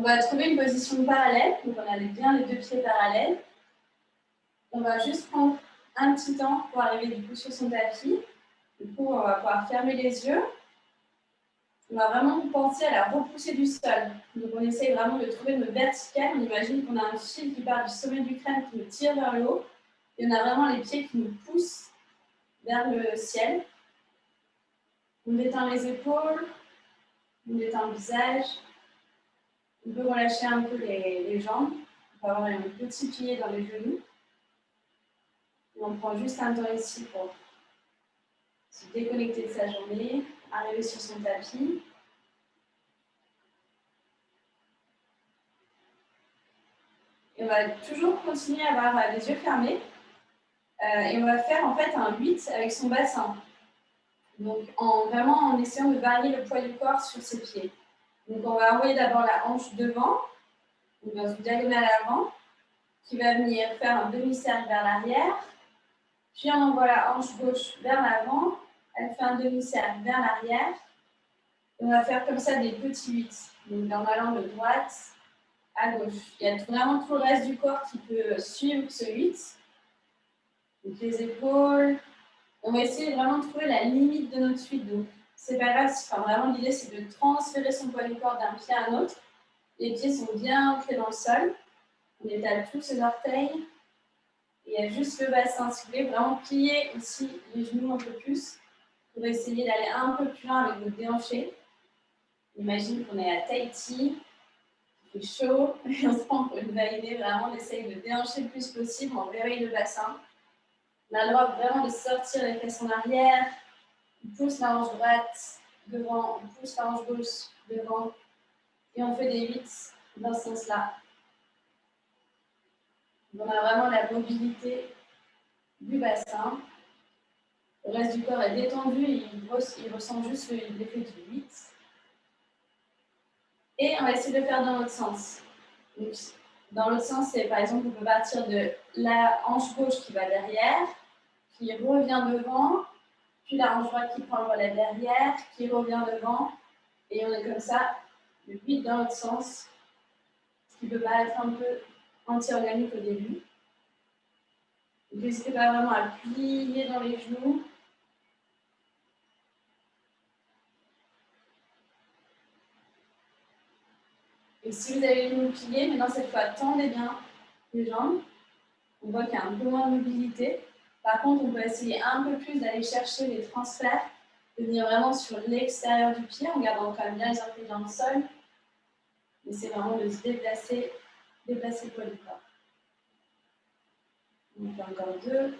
va trouver une position parallèle, donc on a bien les deux pieds parallèles. On va juste prendre un petit temps pour arriver du coup sur son tapis. Du coup, on va pouvoir fermer les yeux. On va vraiment penser à la repousser du sol. Donc on essaye vraiment de trouver une verticale. On imagine qu'on a un fil qui part du sommet du crâne qui nous tire vers le haut. Et on a vraiment les pieds qui nous poussent vers le ciel. On détend les épaules, on détend le visage. On peut relâcher un peu les jambes. On peut avoir un petit pied dans les genoux. Et on prend juste un temps ici pour se déconnecter de sa journée, arriver sur son tapis. Et on va toujours continuer à avoir les yeux fermés. Et on va faire en fait un 8 avec son bassin. Donc vraiment en essayant de varier le poids du corps sur ses pieds. Donc on va envoyer d'abord la hanche devant, donc dans une diagonale avant, qui va venir faire un demi-cercle vers l'arrière. Puis on envoie la hanche gauche vers l'avant, elle fait un demi-cercle vers l'arrière. On va faire comme ça des petits 8, donc en allant de droite à gauche. Il y a vraiment tout le reste du corps qui peut suivre ce 8. Donc les épaules. On va essayer vraiment de trouver la limite de notre 8. Donc c'est pas grave, vraiment l'idée c'est de transférer son poids du corps d'un pied à un autre. Les pieds sont bien ancrés dans le sol. On étale tous ses orteils. Et il y a juste le bassin. Si vous voulez vraiment plier aussi les genoux un peu plus pour essayer d'aller un peu plus loin avec votre déhanché. Imagine qu'on est à Tahiti, il fait chaud, et on se prend pour une validée. Vraiment, on essaye de déhancher le plus possible, on réveille le bassin. On a le droit vraiment de sortir les fesses en arrière. On pousse la hanche droite devant, on pousse la hanche gauche devant. Et on fait des 8 dans ce sens-là. On a vraiment la mobilité du bassin. Le reste du corps est détendu, il ressent juste l'effet du 8. Et on va essayer de faire dans l'autre sens. Donc, dans l'autre sens, c'est par exemple, on peut partir de la hanche gauche qui va derrière, qui revient devant, puis la hanche droite qui prend le relais derrière, qui revient devant, et on est comme ça, le 8 dans l'autre sens, ce qui peut paraître un peu anti-organique au début. Donc, n'hésitez pas vraiment à plier dans les genoux. Et si vous avez les genoux pliés, maintenant cette fois, tendez bien les jambes. On voit qu'il y a un peu moins de mobilité. Par contre, on peut essayer un peu plus d'aller chercher les transferts, de venir vraiment sur l'extérieur du pied, en gardant quand même bien les orteils dans le sol. Mais c'est vraiment de se déplacer le poids du corps. On fait encore 2.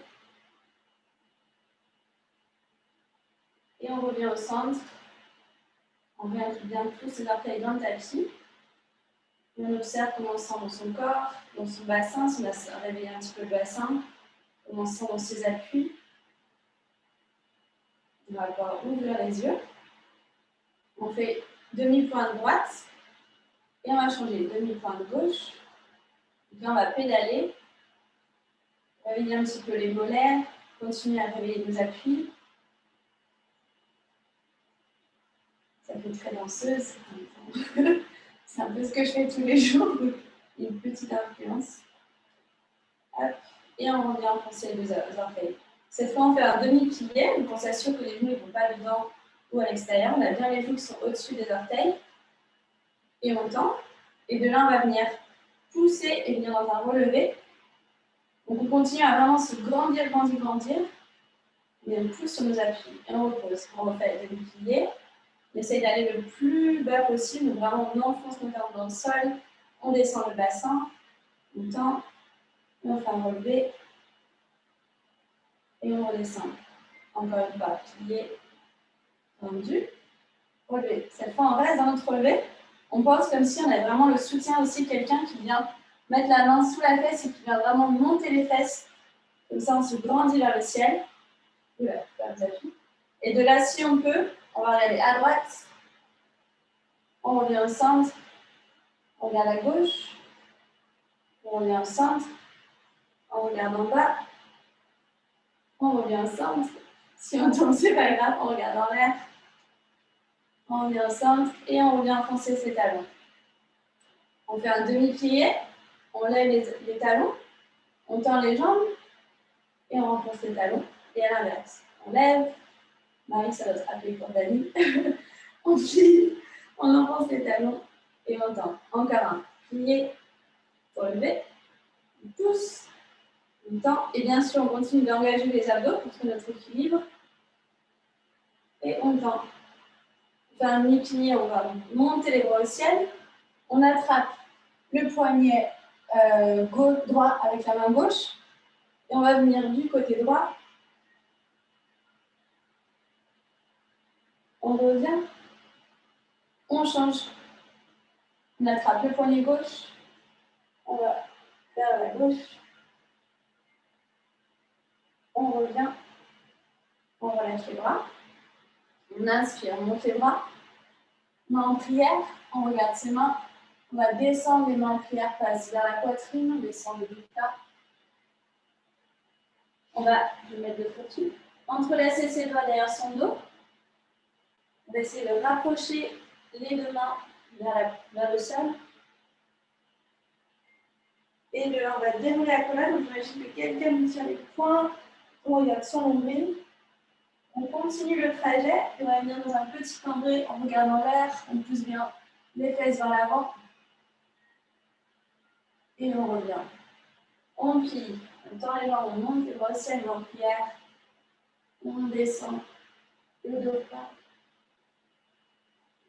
Et on revient au centre. On réintègre bien tous ses orteils dans le tapis. Et on observe comment on se sent dans son corps, dans son bassin, si on a réveillé un petit peu le bassin, comment on se sent dans ses appuis. On va pouvoir ouvrir les yeux. On fait demi-point de droite et on va changer demi-point de gauche. Et puis on va pédaler, réveiller un petit peu les molaires, continuer à réveiller nos appuis. Ça fait très danseuse. C'est un peu ce que je fais tous les jours. Il y a une petite influence. Hop. Et on revient enfoncer les deux orteils. Cette fois, on fait un demi-pilier. Donc on s'assure que les genoux ne vont pas dedans ou à l'extérieur. On a bien les genoux qui sont au-dessus des orteils. Et on tend. Et de là, on va venir pousser et venir dans un relevé. Donc on continue à vraiment se grandir, grandir, grandir. Et on pousse sur nos appuis. Et on repose. On refait le demi-pilier. On essaye d'aller le plus bas possible. Donc vraiment, on enfonce nos jambes dans le sol. On descend le bassin. On tend. Et on fait un relevé. Et on redescend. Encore une fois, pilier, tendu, relevé. Cette fois, on reste dans notre relevé. On pose comme si on avait vraiment le soutien aussi de quelqu'un qui vient mettre la main sous la fesse et qui vient vraiment monter les fesses. Comme ça, on se grandit vers le ciel. Et de là, si on peut, on va regarder à droite. On revient au centre. On regarde à gauche. On revient au centre. On regarde en bas. On revient au centre. Si on tombe, c'est pas grave, on regarde en l'air. On revient au centre et on revient enfoncer ses talons. On fait un demi-plié, on lève les talons, on tend les jambes et on renforce les talons. Et à l'inverse, on lève, Marie, ça va se rappeler pour Dani, on plie, on enfonce les talons et on tend. Encore un plié pour lever, on pousse, on tend. Et bien sûr, on continue d'engager les abdos pour trouver notre équilibre. Et on tend. On fait un mi-plié, on va monter les bras au ciel. On attrape le poignet droit avec la main gauche. Et on va venir du côté droit. On revient. On change. On attrape le poignet gauche. On va vers la gauche. On revient. On relâche les bras. On inspire, on monte les bras. Main en prière. On regarde ses mains. On va descendre les mains en prière, passe vers la poitrine. On descend le bras. On va mettre de focus. Entrelacer ses doigts derrière son dos. On va essayer de rapprocher les deux mains vers le sol. Et de là, on va dérouler la colonne. On imagine que quelqu'un nous tire les poings. On regarde son nombril. On continue le trajet. Et on va venir dans un petit cambré en regardant l'air. On pousse bien les fesses vers l'avant. Et on revient. On plie. On tend les jambes. On monte les bras au ciel en prière. On descend. Le dos plat.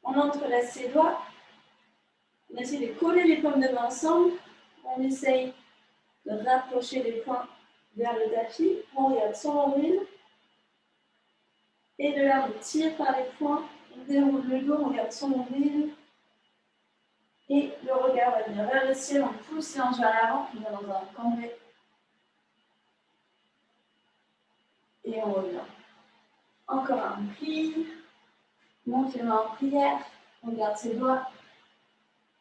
On entrelace ses doigts. On essaie de coller les paumes de main ensemble. On essaye de rapprocher les poings vers le tapis. On regarde son nombril. Et de là, on tire par les poings. On déroule le dos, on regarde son nombril. Et le regard va venir vers le ciel. On pousse les hanches vers l'avant. On va dans un cambré. Et on revient. Encore un pli. Monte les mains en prière. On garde ses doigts.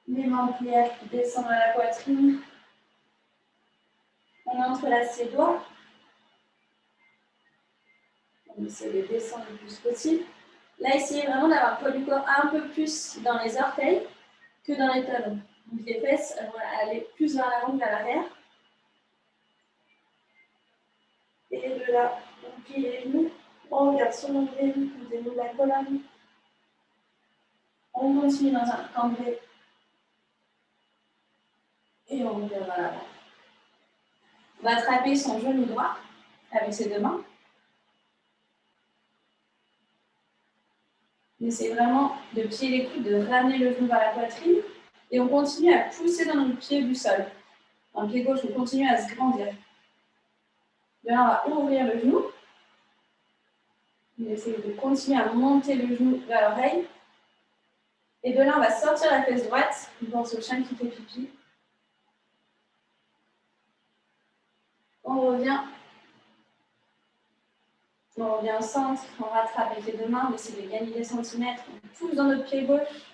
Les mains en prière qui descendent à la poitrine. On entrelace ses doigts. On essaie de descendre le plus possible. Là, essayez vraiment d'avoir le poids du corps un peu plus dans les orteils que dans les talons. Donc les fesses vont aller plus vers l'avant que vers l'arrière. Et de là, on plie les genoux. On regarde son nombril, on déroule la colonne. On continue dans un cambré. Et on revient vers l'avant. On va attraper son genou droit avec ses deux mains. On essaie vraiment de plier les coudes, de ramener le genou vers la poitrine. Et on continue à pousser dans le pied du sol. Dans le pied gauche, on continue à se grandir. De là, on va ouvrir le genou. On essaie de continuer à monter le genou vers l'oreille. Et de là, on va sortir la fesse droite. On pense au chien qui fait pipi. On revient. On revient au centre. On rattrape avec les deux mains. On essaie de gagner des centimètres. On pousse dans notre pied gauche.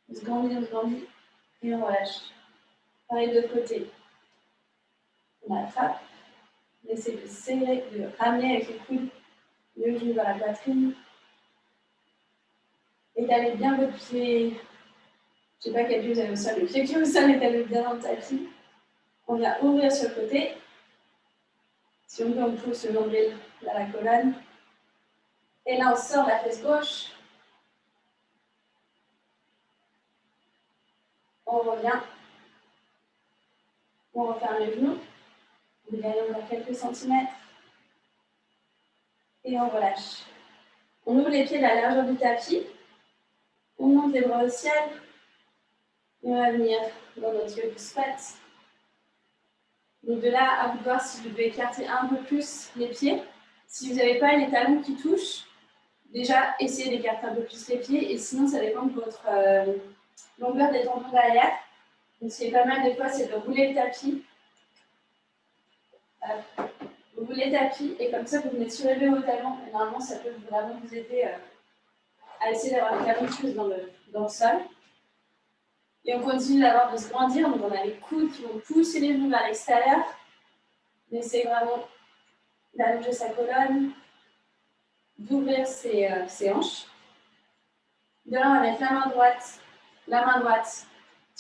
On se grandit. Et on relâche. Pareil de l'autre côté. On attrape. On essaie de serrer, de ramener avec les coudes le genou vers la poitrine. Étalez bien votre pied. Je ne sais pas quel pied vous avez au sol. Le pied qui est au sol, étalez bien dans le tapis. On vient ouvrir sur le côté. Si on peut, on pousse le nombril vers la colonne. Et là, on sort la fesse gauche. On revient. On referme les genoux. On gagne encore quelques centimètres. Et on relâche. On ouvre les pieds de la largeur du tapis. On monte les bras au ciel. Et on va venir dans notre yoga squat. Donc de là, à vous de voir si vous devez écarter un peu plus les pieds. Si vous n'avez pas les talons qui touchent, déjà essayez d'écarter un peu plus les pieds. Et sinon, ça dépend de votre longueur des tendons derrière. Donc ce qui est pas mal des fois, c'est de rouler le tapis. Vous roulez le tapis et comme ça, vous venez surélever vos talons. Et normalement, ça peut vraiment vous aider à essayer d'avoir les talons plus dans le sol. Et on continue de se grandir. Donc on a les coudes qui vont pousser les genoux vers l'extérieur. On essaie vraiment d'allonger sa colonne, d'ouvrir ses hanches. De là, on va mettre la main droite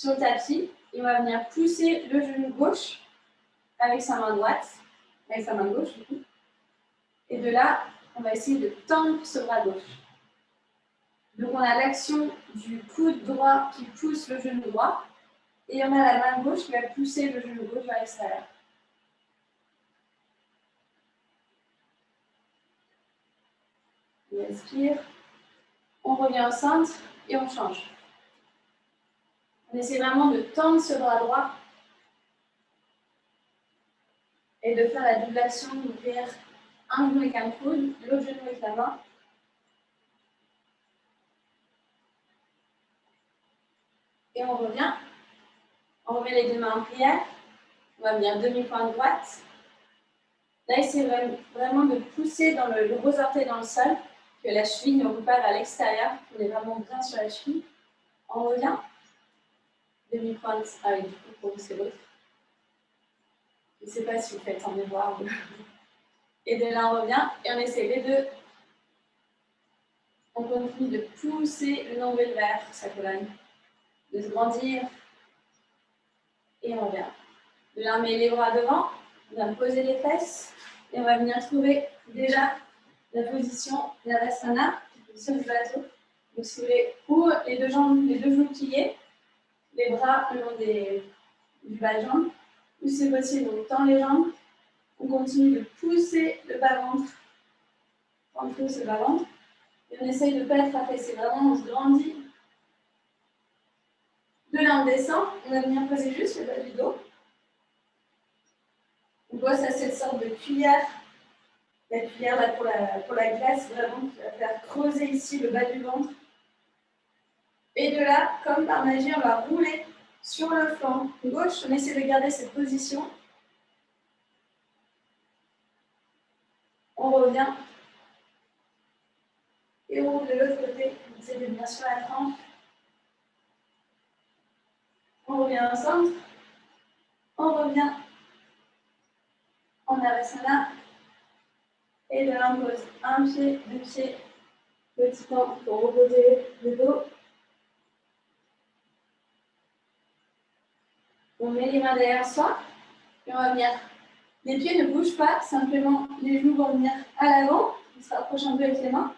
sur le tapis. Et on va venir pousser le genou gauche avec sa main droite, avec sa main gauche du coup. Et de là, on va essayer de tendre ce bras gauche. Donc on a l'action du coude droit qui pousse le genou droit. Et on a la main gauche qui va pousser le genou gauche vers l'extérieur. On respire. On revient au centre et on change. On essaie vraiment de tendre ce bras droit et de faire la double action, d'ouvrir un genou avec un coude, l'autre genou avec la main. Et on revient. On remet les deux mains en prière. On va venir demi-pointe droite. Là, essayez vraiment de pousser dans le gros orteil dans le sol, que la cheville ne repart à l'extérieur. On est vraiment bien sur la cheville. On revient. Demi-pointe. Ah oui, du coup, pour vous, c'est l'autre. Je ne sais pas si vous faites en mémoire. Et de là, on revient. Et on essaie les deux. On continue de pousser le nombril vers sa colonne. De se grandir. Et on revient. De là, on met les bras devant. On va poser les fesses. Et on va venir trouver déjà la position Navasana, position du bateau. Donc, si vous voulez, ou les deux jambes, les deux genoux pliés, les bras le long du bas de jambe. Ou si possible, on tend les jambes. On continue de pousser le bas-ventre. On pousse le bas-ventre. Et on essaye de ne pas être affaissé. Vraiment, on se grandit. De là, on descend. On va venir poser juste le bas du dos. On bosse à cette sorte de cuillère. La cuillère là pour la glace, vraiment, qui va faire creuser ici le bas du ventre. Et de là, comme par magie, on va rouler sur le flanc gauche. On essaie de garder cette position. On revient. Et on roule de l'autre côté. On essaie de venir sur la tranche. On revient au centre. On revient en Navasana. Et de là, on pose un pied, deux pieds. Petit temps pour reposer le dos. On met les mains derrière soi. Et on va venir. Les pieds ne bougent pas, simplement les genoux vont venir à l'avant. On se rapproche un peu avec les mains.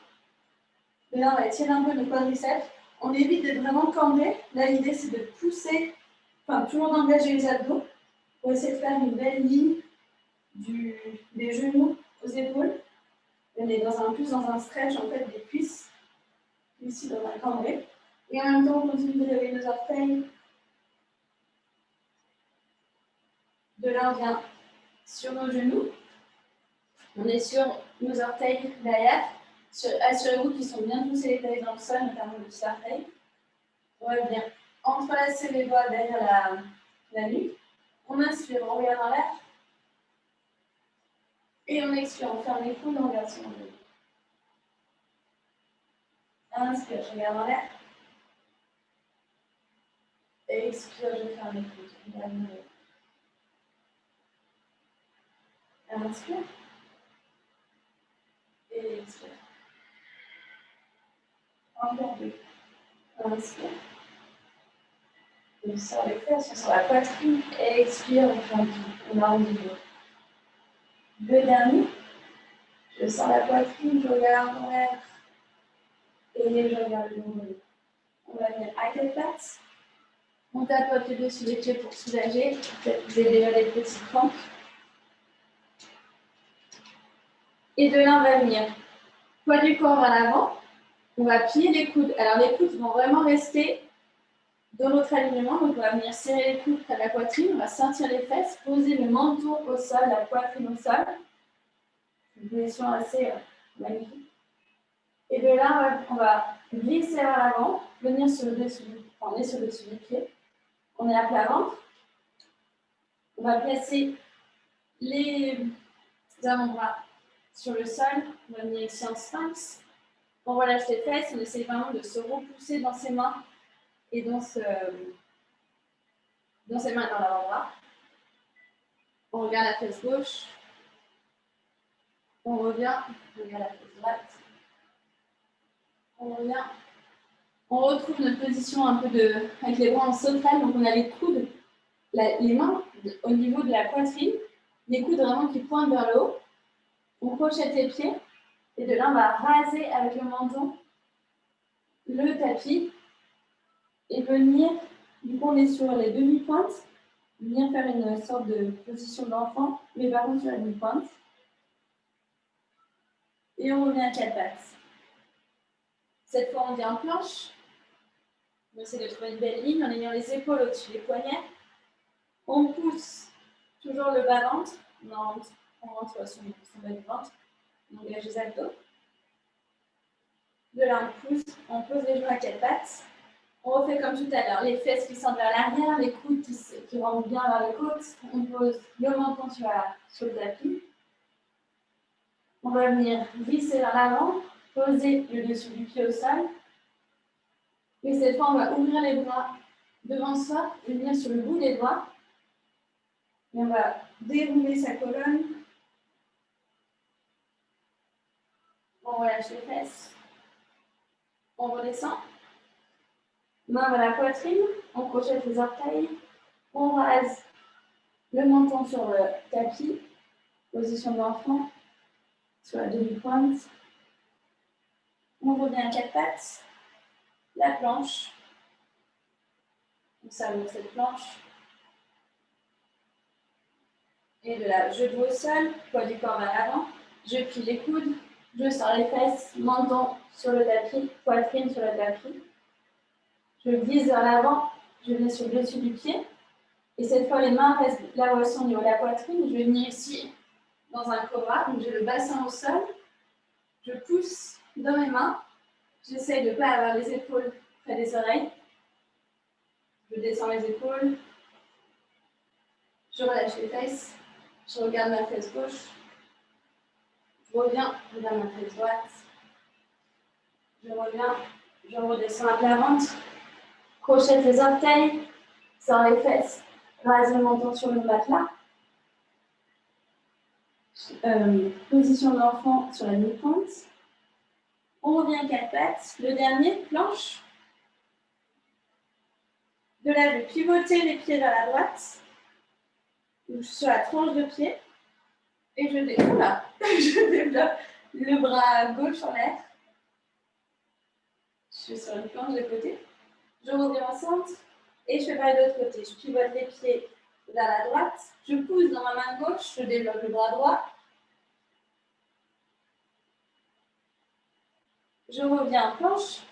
Et là, on va étirer un peu le quadriceps. On évite d'être vraiment cambré. Là, l'idée, c'est de pousser, enfin, toujours d'engager les abdos pour essayer de faire une belle ligne des genoux aux épaules. On est plus dans un stretch, en fait, des cuisses, ici dans un cambré. Et en même temps, on continue de lever nos orteils. De là, on vient sur nos genoux. On est sur nos orteils derrière. Assurez-vous qu'ils sont bien poussés les tailles dans le sol, notamment le petit orteil. On va venir entrelacer les doigts derrière la nuque. On inspire, on regarde en l'air. Et on expire, on ferme les coudes, on regarde sur le dos. Inspire, je regarde en l'air. Et expire, je ferme les coudes. Regarde en l'air. Inspire. Et expire. Encore deux. Inspire. On sort les fesses, sur la poitrine. Et expire, on ferme tout. On arrondit le dos. Deux derniers. Je sens la poitrine, je regarde en l'air. Et je regarde le dos. On va venir à quatre pattes. On tapote les dessus des pieds pour soulager. Peut-être que vous avez déjà des petits crampes. Et de là, on va venir poids du corps vers l'avant. On va plier les coudes. Alors, les coudes vont vraiment rester dans notre alignement. Donc, on va venir serrer les coudes près de la poitrine. On va sentir les fesses, poser le menton au sol, la poitrine au sol. Une position assez magnifique. Et de là, on va glisser vers l'avant, venir sur le dessus. On est sur le dessus du pied. On est à plat ventre. On va placer les avant-bras sur le sol. On va venir ici en sphinx. On relâche les fesses. On essaie vraiment de se repousser dans ses mains et dans ses mains dans l'avant-bras. On regarde la fesse gauche. On revient. On regarde la fesse droite. On revient. On retrouve notre position un peu avec les bras en sauterelle. Donc, on a les coudes, les mains au niveau de la poitrine, les coudes vraiment qui pointent vers le haut. On crochette les pieds. Et de là, on va raser avec le menton le tapis et venir, du coup, on est sur les demi-pointes, venir faire une sorte de position d'enfant, mais par contre sur la demi-pointe. Et on revient à quatre pattes. Cette fois, on vient en planche. On essaie de trouver une belle ligne en ayant les épaules au-dessus des poignets. On pousse toujours le bas-ventre. On rentre son bas du ventre. On engage les abdos. De là, on pousse. On pose les genoux à quatre pattes. On refait comme tout à l'heure. Les fesses qui sentent vers l'arrière, les coudes qui rentrent bien vers les côtes. On pose le menton sur le tapis. On va venir glisser vers l'avant, poser le dessus du pied au sol. Et cette fois, on va ouvrir les bras devant soi et venir sur le bout des doigts. Et on va dérouler sa colonne. On relâche les fesses. On redescend. Main vers la poitrine. On crochette les orteils. On rase le menton sur le tapis. Position d'enfant. Sur la demi-pointe. On revient à quatre pattes. La planche. On s'allonge cette planche. Et de là, je vais au sol, poids du corps vers l'avant. Je plie les coudes. Je sors les fesses, menton sur le tapis, poitrine sur le tapis. Je glisse vers l'avant, je viens sur le dessus du pied. Et cette fois, les mains restent là où elles sont au niveau de la poitrine. Je vais venir ici dans un cobra. Donc, j'ai le bassin au sol. Je pousse dans mes mains. J'essaie de ne pas avoir les épaules près des oreilles. Je descends les épaules. Je relâche les fesses. Je regarde ma fesse gauche. Je reviens, je regarde ma fesse droite. Je reviens, je redescends à plat ventre. Crochette les orteils. Sors les fesses. Rase le menton sur le matelas. Position de l'enfant sur la demi-pointe. On revient à quatre pattes. Le dernier, planche. De là, je vais pivoter les pieds vers la droite. Donc, sur la tranche de pied. Et je développe le bras gauche en l'air. Je suis sur une planche de côté. Je reviens au centre. Et je fais pareil de l'autre côté. Je pivote les pieds vers la droite. Je pousse dans ma main gauche. Je développe le bras droit. Je reviens en planche.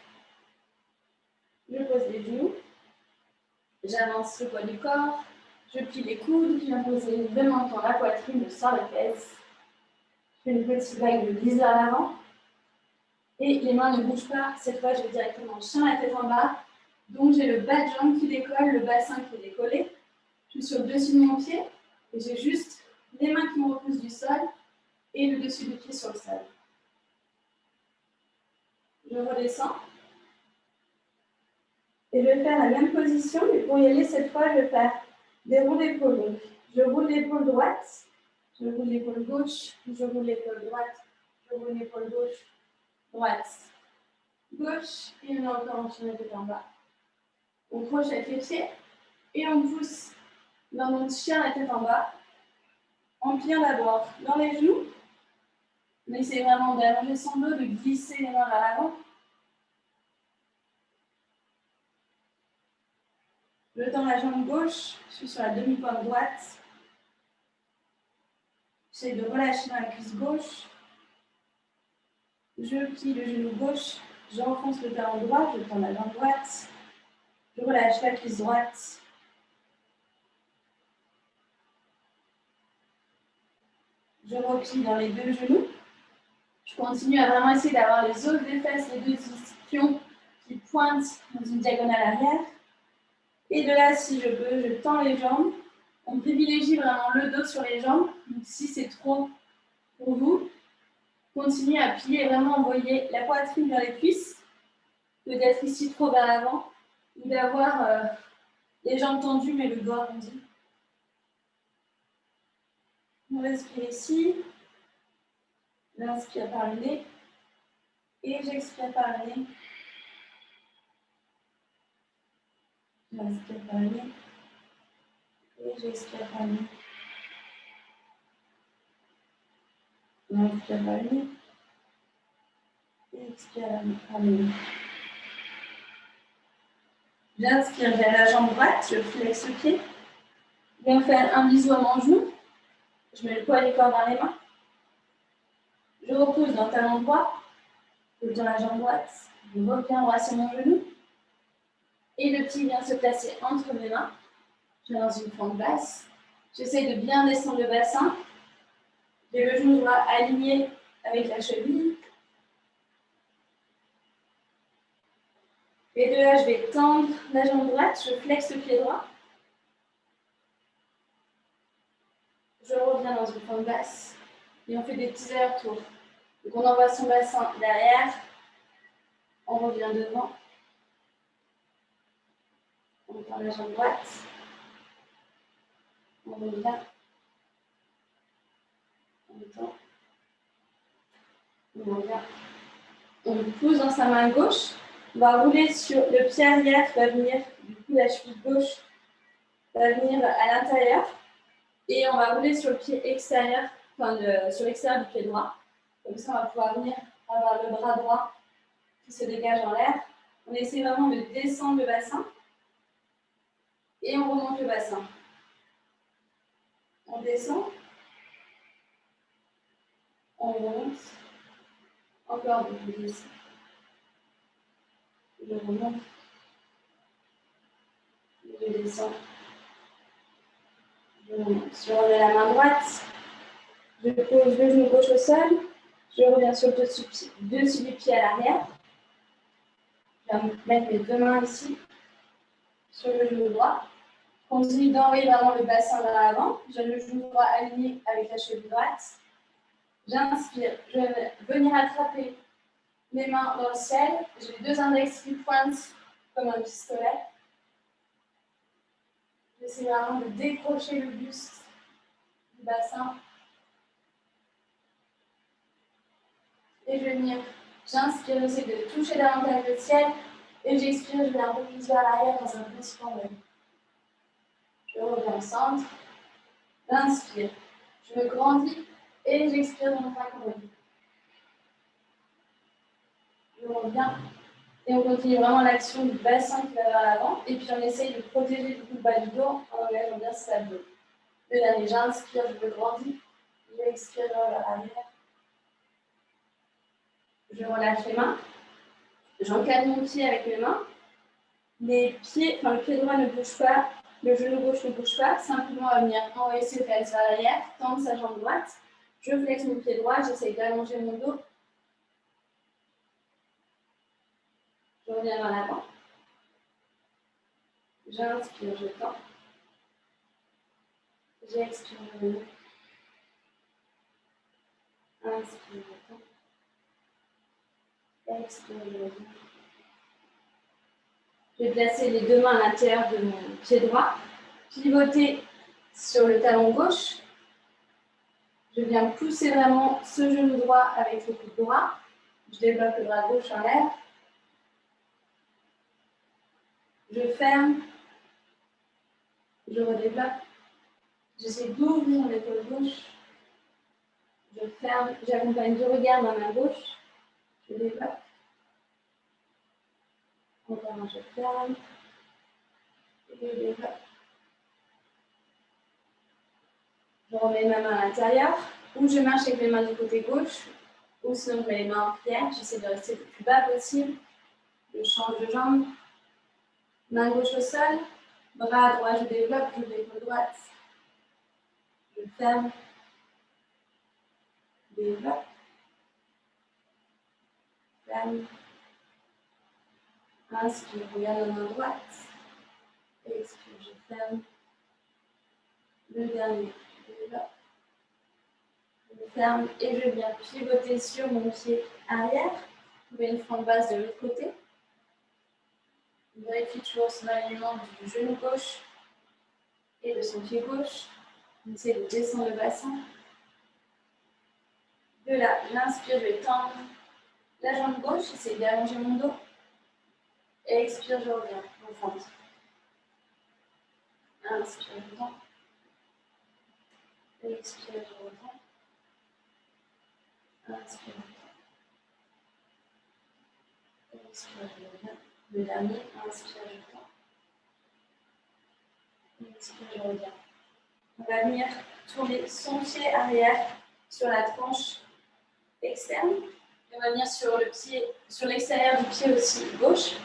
Je pose les genoux. J'avance le poids du corps. Je plie les coudes. Je viens poser le menton, la poitrine. Je sors les fesses. Je fais une petite vague de glisse vers l'avant. Et les mains ne bougent pas. Cette fois, je vais directement chien la tête en bas. Donc, j'ai le bas de jambe qui décolle, le bassin qui est décollé. Je suis sur le dessus de mon pied. Et j'ai juste les mains qui me repoussent du sol et le dessus du pied sur le sol. Je redescends. Et je vais faire la même position, mais pour y aller, cette fois, je vais faire des roues d'épaule. Donc, je roule l'épaule droite, je roule l'épaule gauche, je roule l'épaule droite, je roule l'épaule gauche, droite, gauche, et on a encore en chien la tête en bas. On crochette les pieds et on pousse dans notre chien la tête en bas, en pliant d'abord dans les genoux. On essaie vraiment d'allonger son dos, de glisser les mains vers l'avant. Je tends la jambe gauche, je suis sur la demi-pointe droite. J'essaie de relâcher dans la cuisse gauche. Je plie le genou gauche, j'enfonce le talon droit, je tends la jambe droite. Je relâche la cuisse droite. Je replie dans les deux genoux. Je continue à vraiment essayer d'avoir les os des fesses, les deux ischions qui pointent dans une diagonale arrière. Et de là, si je peux, je tends les jambes. On privilégie vraiment le dos sur les jambes. Donc si c'est trop pour vous, continuez à plier et vraiment envoyer la poitrine vers les cuisses. Peut-être ici trop vers l'avant. Ou d'avoir les jambes tendues mais le dos arrondi. On respire ici. J'inspire par le nez. Et j'expire par le nez. J'inspire par le nez. Et j'expire par le nez. J'inspire par le nez. Et expire par le nez. J'inspire vers la jambe droite, je flexe le pied. Je viens faire un bisou à mon genou. Je mets le poids du corps dans les mains. Je repose dans le talon droit. Je dans la jambe droite. Je reviens embrasser mon genou. Et le pied vient se placer entre mes mains. Je viens dans une fente basse. J'essaie de bien descendre le bassin. J'ai le genou droit aligné avec la cheville. Et de là, je vais tendre la jambe droite. Je flexe le pied droit. Je reviens dans une fente basse. Et on fait des petits allers-retours. Donc on envoie son bassin derrière. On revient devant. On tend la jambe droite. On revient. On tend. On revient. On pousse dans sa main gauche. On va rouler sur le pied arrière qui va venir, du coup la cheville gauche va venir à l'intérieur. Et on va rouler sur le pied extérieur, sur l'extérieur du pied droit. Comme ça, on va pouvoir venir avoir le bras droit qui se dégage en l'air. On essaie vraiment de descendre le bassin. Et on remonte le bassin. On descend. On remonte. Encore de plus. Je remonte. Je descends. Je remonte. Je remets la main droite. Je pose le genou gauche au sol. Je reviens sur le dessus du pied à l'arrière. Je vais mettre mes deux mains ici, sur le genou droit. Continue d'envoyer vraiment le bassin vers l'avant. J'ai le genou droit aligné avec la cheville droite. J'inspire. Je vais venir attraper mes mains dans le ciel. J'ai les deux index qui pointent comme un pistolet. J'essaie vraiment de décrocher le buste du bassin. Et je vais venir. J'inspire, j'essaie de toucher davantage le ciel. Et j'expire, je vais un peu plus vers l'arrière dans un petit pendule. Je reviens au centre. J'inspire. Je me grandis et j'expire dans mon pendule. Je reviens. Et on continue vraiment l'action du bassin qui va vers l'avant. Et puis on essaye de protéger du coup le bas du dos en engageant bien ce tableau. Le dernier, j'inspire, je me grandis. J'expire vers l'arrière. Je relâche les mains. J'encadre mon pied avec mes mains. Le pied droit ne bouge pas, le genou gauche ne bouge pas. Simplement, on va venir envoyer ses fesses vers l'arrière, tendre sa jambe droite. Je flexe mon pied droit, j'essaye d'allonger mon dos. Je reviens vers l'avant. J'inspire, je tends. J'expire, je reviens. Inspire, je tends. Expire, je reviens. Je vais placer les deux mains à l'intérieur de mon pied droit. Pivoter sur le talon gauche. Je viens pousser vraiment ce genou droit avec le coude droit. Je développe le bras gauche en l'air. Je ferme. Je redéveloppe. J'essaie d'ouvrir l'épaule gauche. Je ferme. J'accompagne du regard dans ma main gauche. Je développe. Encore un, je ferme. Et je développe. Je remets ma main à l'intérieur. Ou je marche avec mes mains du côté gauche. Ou sinon je mets les mains en prière. J'essaie de rester le plus bas possible. Je change de jambe. Main gauche au sol. Bras droit, je développe. Je l'épaule droite. Je ferme. Développe. Ferme. Inspire, regarde la main droite. Expire, je ferme. Le dernier, je développe. Je ferme et je viens pivoter sur mon pied arrière. Je mets une fente basse de l'autre côté. Je vérifie toujours son alignement du genou gauche et de son pied gauche. On essaie de descendre le bassin. De là, j'inspire, je vais tendre la jambe gauche, j'essaie d'allonger mon dos. Et expire, je reviens en fente. Inspire, je retends. Expire, je retends. Inspire, je retends. Expire, je reviens. Le dernier, inspire, je retends. Expire, je reviens. On va venir tourner son pied arrière sur la tranche externe. Et on va venir sur le pied, sur l'extérieur du pied aussi gauche.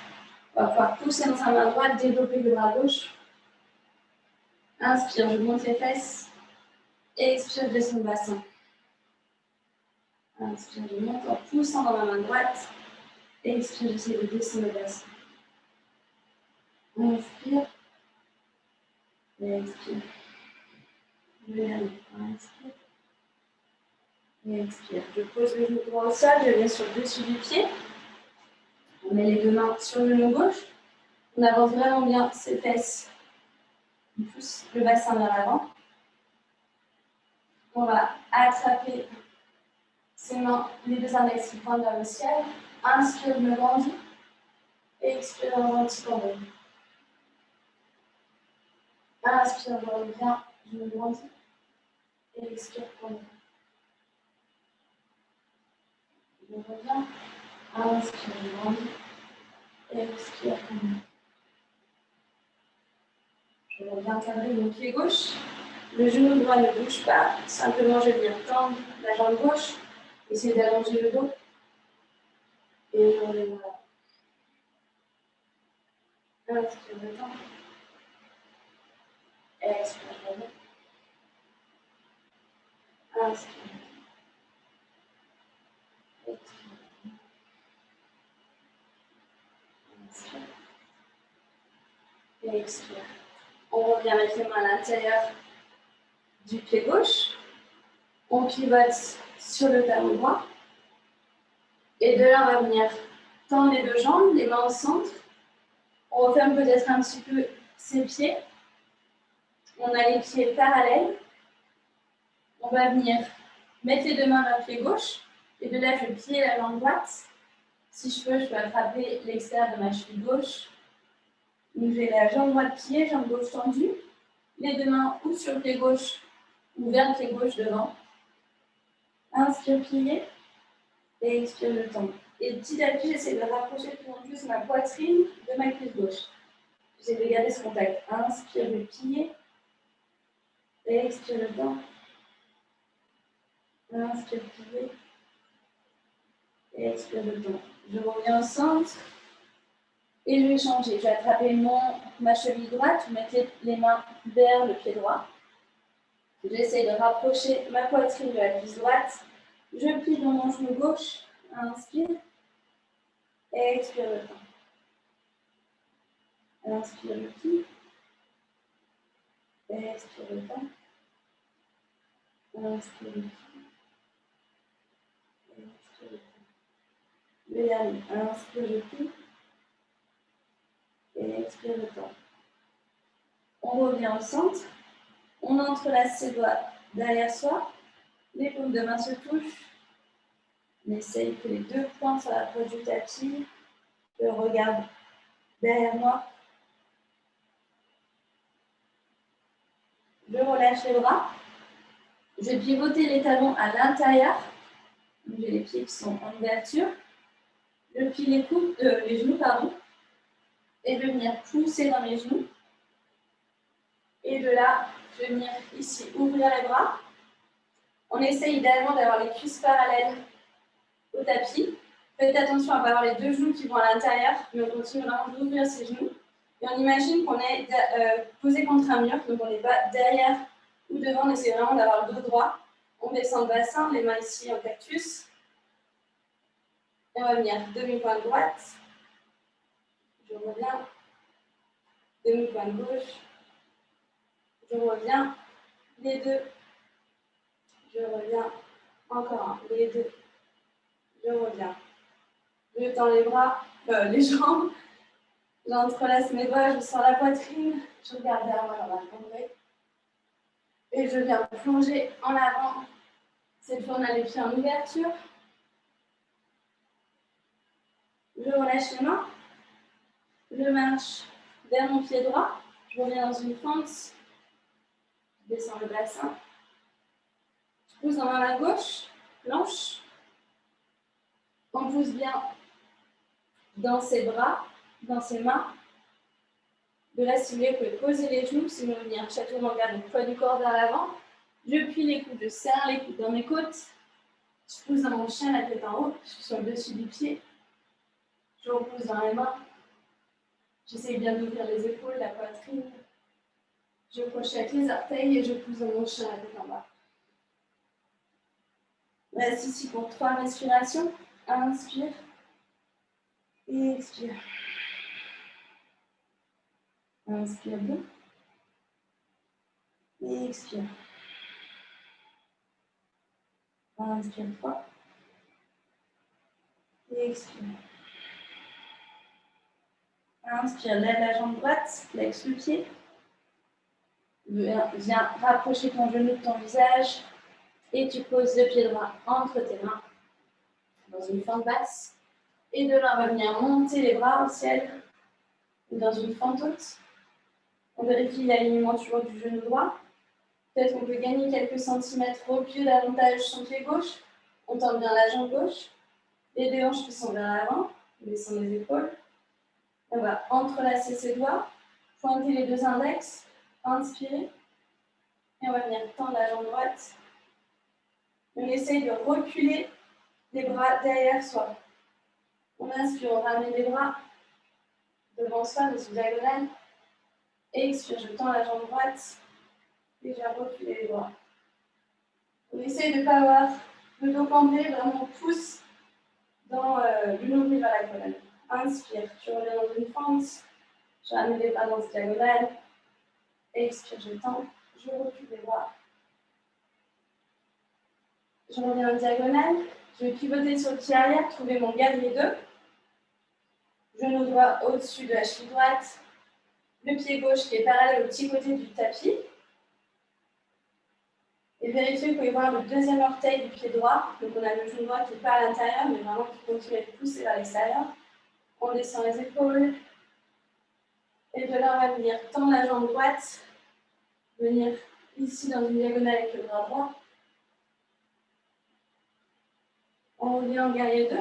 On va pouvoir pousser dans sa main droite, développer le bras gauche. Inspire, je monte les fesses. Expire, je descends le bassin. Inspire, je monte en poussant dans ma main droite. Expire, j'essaie de descendre le bassin. Inspire. Et expire. Inspire. Et expire. Je pose le genou droit au sol, je viens sur le dessus du pied. On met les deux mains sur le genou gauche. On avance vraiment bien ses fesses. On pousse le bassin vers l'avant. On va attraper ses mains, les deux index qui pointent vers le ciel. Inspire, je me grandis. Expire, je ralentis quand même. Inspire, je reviens, je me grandis. Et expire quand même. Je reviens. Inspire, je grandis. Et expire quand même. Je reviens cadrer mon pied gauche. Le genou droit ne bouge pas. Simplement, je viens tendre la jambe gauche. Essayer d'allonger le dos. Et je reviens là. Inspire, je tends. Expire, je reviens. Inspire. Expire. Inspire. Et expire. On revient mettre les mains à l'intérieur du pied gauche. On pivote sur le talon droit. Et de là, on va venir tendre les deux jambes, les mains au centre. On referme peut-être un petit peu ses pieds. On a les pieds parallèles. On va venir mettre les deux mains vers le pied gauche. Et de là, je vais plier la jambe droite. Si je peux attraper l'extérieur de ma cheville gauche. Donc, j'ai la jambe droite pliée, jambe gauche tendue. Les deux mains ou sur le pied gauche ou vers le pied gauche devant. Inspire, plier. Et expire, le tendre. Et petit à petit, j'essaie de rapprocher de plus en plus ma poitrine de ma cuisse gauche. J'essaie de garder ce contact. Inspire, le plier. Et expire, le tendre. Inspire, plier. Et expire, le tendre. Je reviens au centre. Et je vais changer. Je vais attraper ma cheville droite, mettre les mains vers le pied droit. J'essaie de rapprocher ma poitrine de la cuisse droite. Je plie dans mon genou gauche. Inspire. Et expire le temps. Inspire le pli. Et expire le temps. Inspire le pli. Et expire le temps. Le dernier. Inspire le pli. Et expire le temps. On revient au centre. On entrelace ses doigts derrière soi. Les paumes de main se touchent. On essaye que les deux points sur la pointe du tapis. Je regarde derrière moi. Je relâche les bras. Je vais pivoter les talons à l'intérieur. J'ai les pieds qui sont en ouverture. Je plie les genoux, et je vais venir pousser dans mes genoux. Et de là, je vais venir ici ouvrir les bras. On essaye idéalement d'avoir les cuisses parallèles au tapis. Faites attention à ne pas avoir les deux genoux qui vont à l'intérieur, mais on continue vraiment d'ouvrir ses genoux. Et on imagine qu'on est posé contre un mur, donc on n'est pas derrière ou devant, on essaie vraiment d'avoir le dos droit. On descend le bassin, les mains ici en cactus. Et on va venir demi-pointe droite. Je reviens. Demi-pointe gauche. Je reviens. Les deux. Je reviens. Encore un. Les deux. Je reviens. Je tends les bras, les jambes. J'entrelace mes doigts, je sors la poitrine. Je regarde derrière moi dans la plongée. Et je viens plonger en avant. Cette fois, on a les pieds en ouverture. Je relâche les mains. Je marche vers mon pied droit. Je reviens dans une fente Descends le bassin. Je pousse dans ma main gauche, planche. On pousse bien dans ses bras, dans ses mains. De là, si vous voulez, vous pouvez poser les genoux, sinon venir chatouillement garder le poids du corps vers l'avant. Je plie les coudes, je serre les coudes dans mes côtes. Je pousse dans mon chien, la tête en haut. Je suis sur le dessus du pied. Je repousse dans les mains. J'essaye bien d'ouvrir les épaules, la poitrine. Je crochette les orteils et je pousse dans mon chien, la tête en bas. On reste ici pour 3 respirations. Inspire et expire. Inspire 2 et expire. Inspire 3 et expire. Inspire, lève la jambe droite, flexe le pied. Viens rapprocher ton genou de ton visage et tu poses le pied droit entre tes mains dans une fente basse. Et de là, on va venir monter les bras au ciel dans une fente haute. On vérifie l'alignement toujours du genou droit. Peut-être qu'on peut gagner quelques centimètres, reculer davantage son pied gauche. On tend bien la jambe gauche. Les deux hanches qui sont vers l'avant. On descend les épaules. On va entrelacer ses doigts, pointer les deux index, inspirer. Et on va venir tendre la jambe droite. On essaye de reculer les bras derrière soi. On inspire, on ramène les bras devant soi, mais sous diagonale. Expire, je tends la jambe droite. Et je vais reculer les bras. On essaye de ne pas avoir le dos pendu, vraiment on pousse dans le nombril vers la colonne. Inspire, tu reviens dans une fente. Je ramène les bras dans cette diagonale. Expire, je tends, je recule les bras. Je reviens en diagonale. Je vais pivoter sur le pied arrière, trouver mon guerrier 2. Genou droit au-dessus de la cheville droite. Le pied gauche qui est parallèle au petit côté du tapis. Et vérifiez, vous pouvez voir le deuxième orteil du pied droit. Donc on a le genou droit qui n'est pas à l'intérieur, mais vraiment qui continue à être poussé vers l'extérieur. On descend les épaules. Et de là, on va venir tendre la jambe droite. Venir ici dans une diagonale avec le bras droit. On revient en guerrier 2.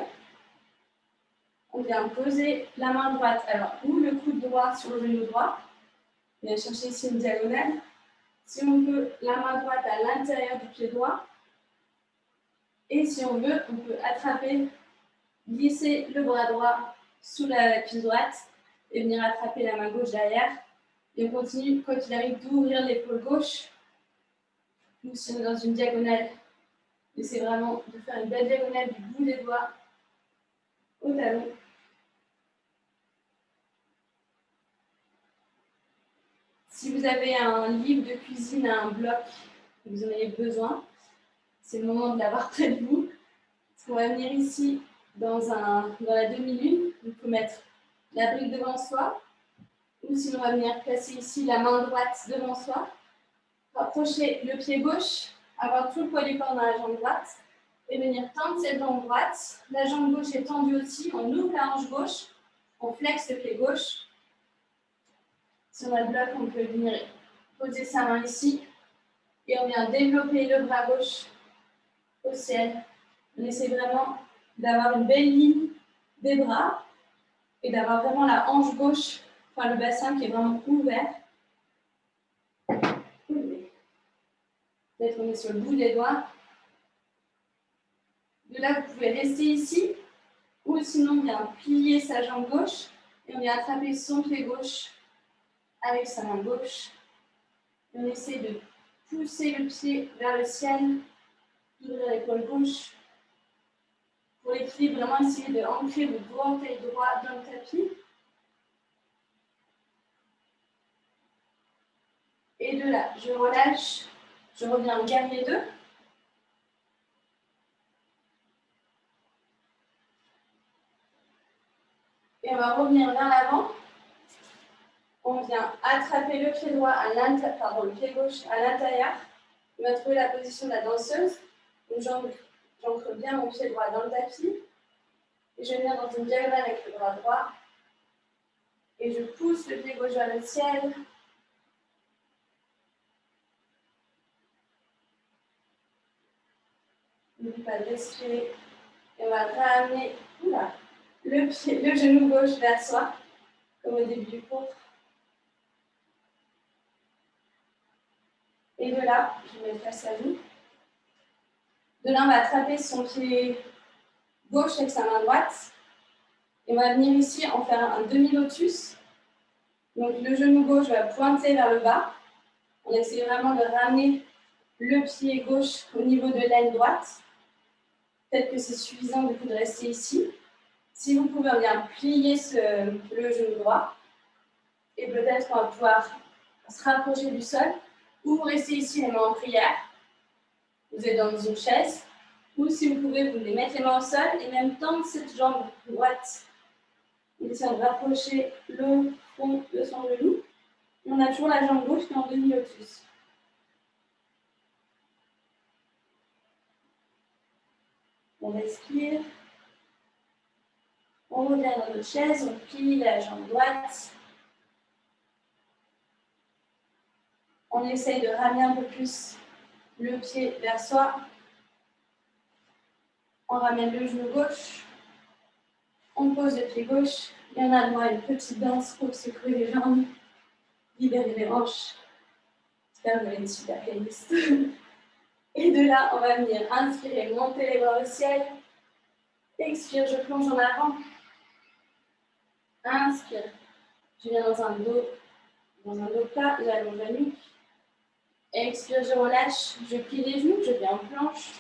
On vient poser la main droite, alors, ou le coude droit sur le genou droit. On vient chercher ici une diagonale. Si on peut, la main droite à l'intérieur du pied droit. Et si on veut, on peut attraper, glisser le bras droit sous la cuisse droite et venir attraper la main gauche derrière. Et on continue, quand il arrive, d'ouvrir l'épaule gauche. Ou si on est dans une diagonale, essayez vraiment de faire une belle diagonale du bout des doigts au talon. Si vous avez un livre de cuisine, un bloc, vous en avez besoin, c'est le moment de l'avoir près de vous. Parce qu'on va venir ici dans la demi-lune. Il faut mettre la brique devant soi. Ou sinon, on va venir placer ici la main droite devant soi. Rapprocher le pied gauche, avoir tout le poids du corps dans la jambe droite. Et venir tendre cette jambe droite. La jambe gauche est tendue aussi. On ouvre la hanche gauche. On flexe le pied gauche. Si on a le bloc, on peut venir poser sa main ici. Et on vient développer le bras gauche au ciel. On essaie vraiment d'avoir une belle ligne des bras et d'avoir vraiment la hanche gauche, enfin le bassin qui est vraiment ouvert. Peut-être on est sur le bout des doigts. De là, vous pouvez rester ici ou sinon bien plier sa jambe gauche et on vient attraper son pied gauche avec sa main gauche. Et on essaie de pousser le pied vers le ciel, d'ouvrir l'épaule gauche. Pour l'équilibre, vraiment essayer de ancrer le gros orteil droit dans le tapis. Et de là, je relâche, je reviens en guerrier 2. Et on va revenir vers l'avant. On vient attraper le pied droit à l'intérieur, pardon, le pied gauche à l'intérieur. On va trouver la position de la danseuse. Donc j'ancre bien mon pied droit dans le tapis. Et je viens dans une diagonale avec le bras droit. Et je pousse le pied gauche vers le ciel. N'oublie pas de respirer. Et on va ramener le genou gauche vers soi, comme au début du cours. Et de là, je vais mettre face à vous. De là, on va attraper son pied gauche avec sa main droite. Et on va venir ici en faire un demi-lotus. Donc le genou gauche va pointer vers le bas. On essaie vraiment de ramener le pied gauche au niveau de l'aile droite. Peut-être que c'est suffisant du coup de rester ici. Si vous pouvez bien plier le genou droit. Et peut-être qu'on va pouvoir se rapprocher du sol. Ou vous restez ici les mains en prière. Vous êtes dans une chaise. Ou si vous pouvez, vous les mettre les mains au sol et même tendre cette jambe droite. Essayez de rapprocher le front de son genou. On a toujours la jambe gauche qui est en demi-lotus. On respire. On revient dans notre chaise, on plie la jambe droite. On essaye de ramener un peu plus le pied vers soi. On ramène le genou gauche. On pose le pied gauche. Et on a le droit à une petite danse pour secouer les jambes, libérer les hanches. J'espère que vous avez une super playlist. Et de là, on va venir inspirer, monter les bras au ciel. Expire, je plonge en avant. Inspire. Je viens dans un dos plat, j'allonge la nuque. Expire, je relâche, je plie les genoux, je viens en planche.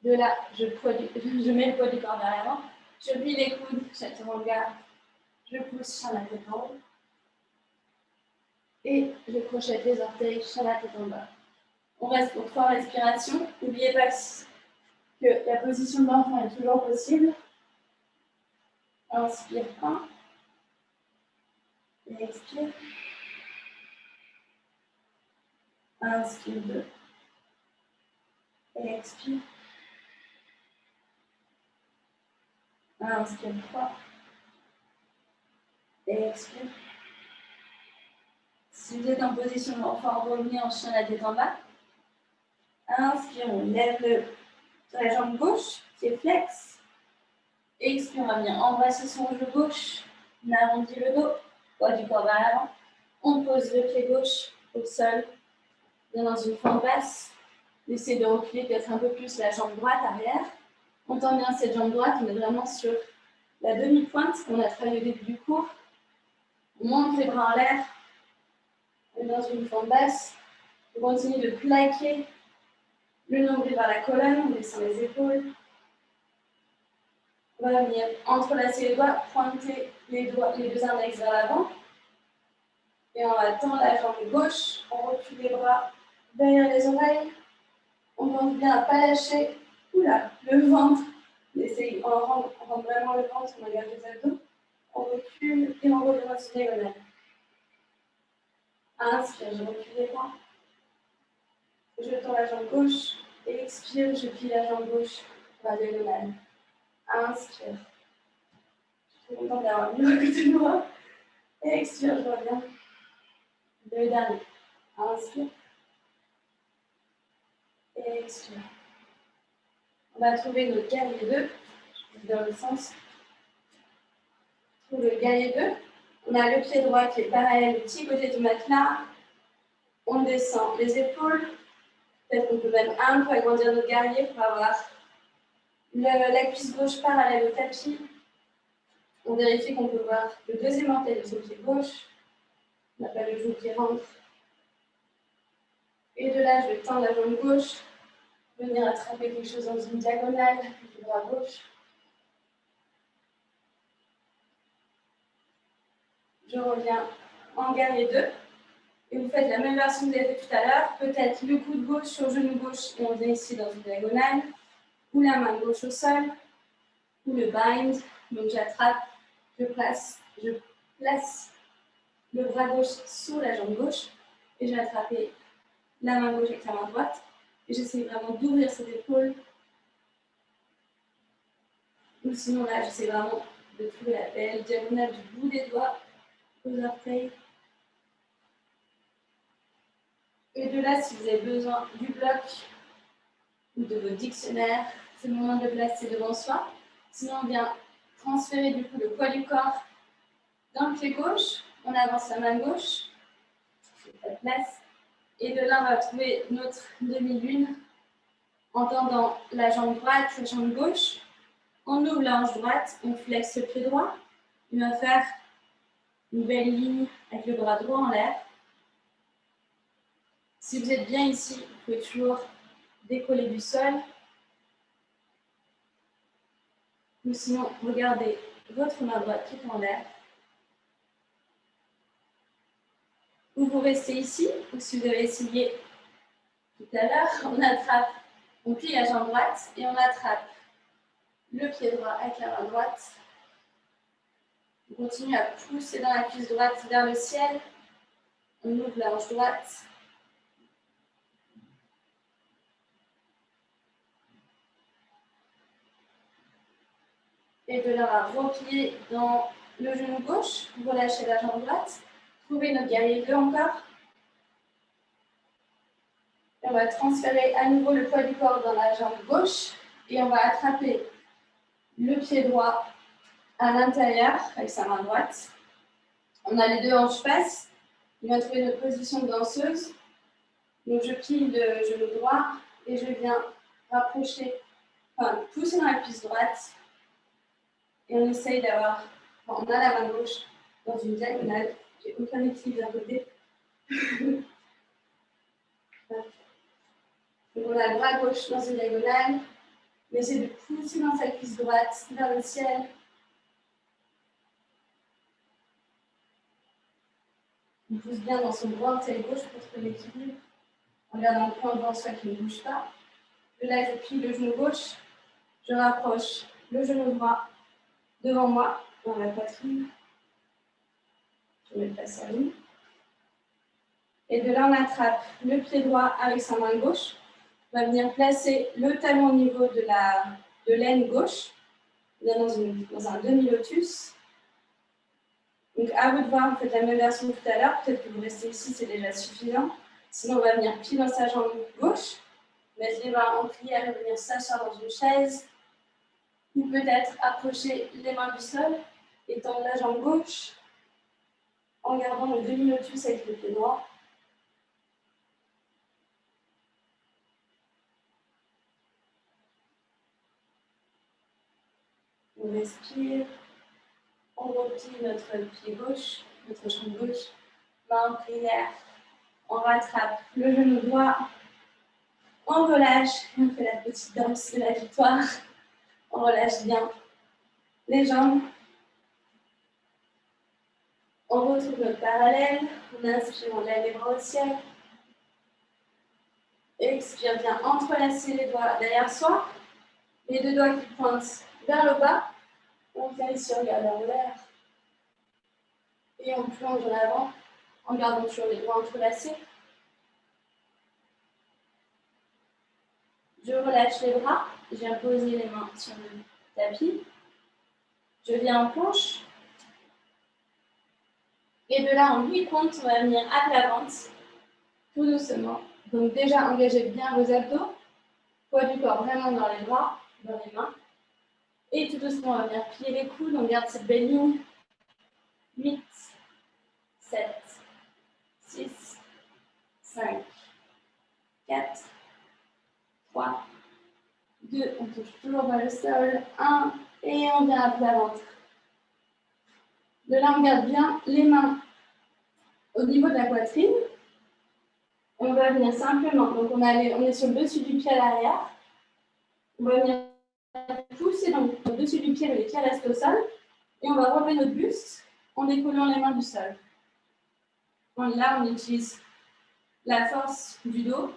De là, je mets le poids du corps vers l'avant. Je plie les coudes, chaturanga. Je pousse, sur la tête en haut. Et je crochette les orteils, sur la tête en bas. On reste pour 3 respirations. N'oubliez pas que la position de l'enfant est toujours possible. Inspire 1. Et expire. Inspire 2. Et expire. Inspire 3. Et expire. Si vous êtes en position d'enfant, revenez en chien la tête en bas. Inspire, on lève la jambe gauche, pied flex. Expire, on va venir embrasser son genou gauche. On arrondit le dos, poids du corps vers l'avant. On pose le pied gauche au sol, bien dans une forme basse. Essayez de reculer peut-être un peu plus la jambe droite arrière. On tend bien cette jambe droite, on est vraiment sur la demi-pointe qu'on a travaillé au début du cours. On monte les bras en l'air. On est dans une forme basse. On continue de plaquer le nombril vers la colonne, on descend les épaules. On va venir entrelacer les doigts, pointer les deux index vers l'avant. Et on va tendre la jambe gauche, on recule les bras derrière les oreilles. On pense bien à ne pas lâcher le ventre. On rentre vraiment le ventre, on regarde les abdos. On recule et on revient dans une diagonale. Inspire, je recule les bras. Je tends la jambe gauche. Et expire, je plie la jambe gauche pour la diagonale. Inspire. Je suis contente d'avoir mis à côté de moi. Et expire, je reviens. Le dernier. Inspire. Et expire. On va trouver notre guerrier 2. Je vais dans le sens. Trouve le guerrier 2. On a le pied droit qui est parallèle au petit côté du matelas. On descend les épaules. Peut-être qu'on peut même un peu agrandir notre guerrier pour avoir la cuisse gauche parallèle au tapis. On vérifie qu'on peut voir le deuxième orteil de son pied gauche. On n'a pas le genou qui rentre. Et de là, je vais tendre la jambe gauche, venir attraper quelque chose dans une diagonale du bras gauche. Je reviens en guerrier 2. Et vous faites la même version que vous avez fait tout à l'heure. Peut-être le coude gauche sur le genou gauche et on vient ici dans une diagonale. Ou la main gauche au sol. Ou le bind. Donc j'attrape, je place le bras gauche sous la jambe gauche. Et je vais attraper la main gauche avec la main droite. Et j'essaie vraiment d'ouvrir cette épaule. Ou sinon là, j'essaie vraiment de trouver la belle diagonale du bout des doigts aux orteils. Et de là, si vous avez besoin du bloc, ou de votre dictionnaire. C'est le moment de le placer devant soi. Sinon, on vient transférer du coup le poids du corps dans le pied gauche. On avance la main gauche. La place. Et de là, on va trouver notre demi-lune en tendant la jambe droite, la jambe gauche. On ouvre la hanche droite, on flexe le pied droit. On va faire une belle ligne avec le bras droit en l'air. Si vous êtes bien ici, vous pouvez toujours décoller du sol. Ou sinon, regardez votre main droite tout en l'air. Ou vous restez ici, ou si vous avez essayé tout à l'heure, on attrape, on plie la jambe droite et on attrape le pied droit avec la main droite. On continue à pousser dans la cuisse droite vers le ciel. On ouvre la hanche droite. Et de là, on va replier dans le genou gauche. Relâchez la jambe droite. Trouvez notre guerrier 2 encore. Et on va transférer à nouveau le poids du corps dans la jambe gauche. Et on va attraper le pied droit à l'intérieur avec sa main droite. On a les deux hanches face. On va trouver notre position de danseuse. Donc je plie le genou droit et je viens rapprocher, pousser dans la cuisse droite. Et on essaye d'avoir, on a la main gauche dans une diagonale. J'ai aucun équilibre d'un côté. Donc on a le bras gauche dans une diagonale. On essaie de pousser dans sa cuisse droite vers le ciel. On pousse bien dans son bras orteil gauche pour trouver l'équilibre. En gardant le point devant soi qui ne bouge pas. De là, je plie le genou gauche. Je rapproche le genou droit devant moi, dans la poitrine. Je mets le passage. Et de là, on attrape le pied droit avec sa main gauche. On va venir placer le talon au niveau de l'aine gauche, dans un demi-lotus. Donc, à vous de voir, vous faites la même version que tout à l'heure. Peut-être que vous restez ici, c'est déjà suffisant. Sinon, on va venir pied dans sa jambe gauche, mettre les mains en prière et venir s'asseoir dans une chaise. Ou peut-être approcher les mains du sol et tendre la jambe gauche en gardant le demi-lotus avec le pied droit. On respire, on replie notre pied gauche, notre jambe gauche, main en prière, on rattrape le genou droit, on relâche, on fait la petite danse de la victoire, on relâche bien les jambes, on retrouve notre parallèle, on inspire, on lève les bras au ciel, expire bien, entrelacer les doigts derrière soi, les deux doigts qui pointent vers le bas, on vient ici regarder en l'air et on plonge en avant en gardant toujours les doigts entrelacés. Je relâche les bras, je viens poser les mains sur le tapis. Je viens en planche. Et de là, en 8 comptes, on va venir à plat ventre, tout doucement. Donc déjà, engagez bien vos abdos, poids du corps vraiment dans les bras, dans les mains. Et tout doucement, on va venir plier les coudes, on garde cette belle ligne. 8, 7, 6, 5, 4, 3, 2, on touche toujours vers le sol, 1, et on vient à plat ventre. De là, on garde bien les mains au niveau de la poitrine. On va venir simplement, donc on est sur le dessus du pied à l'arrière. On va venir pousser donc, au dessus du pied, mais les pieds restent au sol. Et on va relever notre buste en décollant les mains du sol. Donc là, on utilise la force du dos.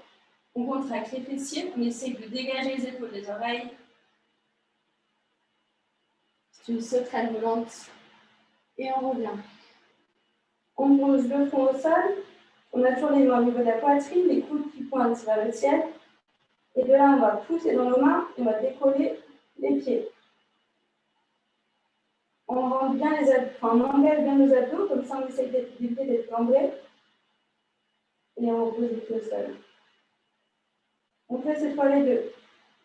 On contracte les fessiers, on essaie de dégager les épaules des oreilles. C'est une sauterelle volante. Et on revient. On pose le front au sol. On a toujours les mains au niveau de la poitrine, les coudes qui pointent vers le ciel. Et de là, on va pousser dans nos mains et on va décoller les pieds. On rentre bien les abdos, on engage bien nos abdos, comme ça on essaie d'éviter d'être cambrés. Et on repose les pieds au sol. On fait cette fois les deux.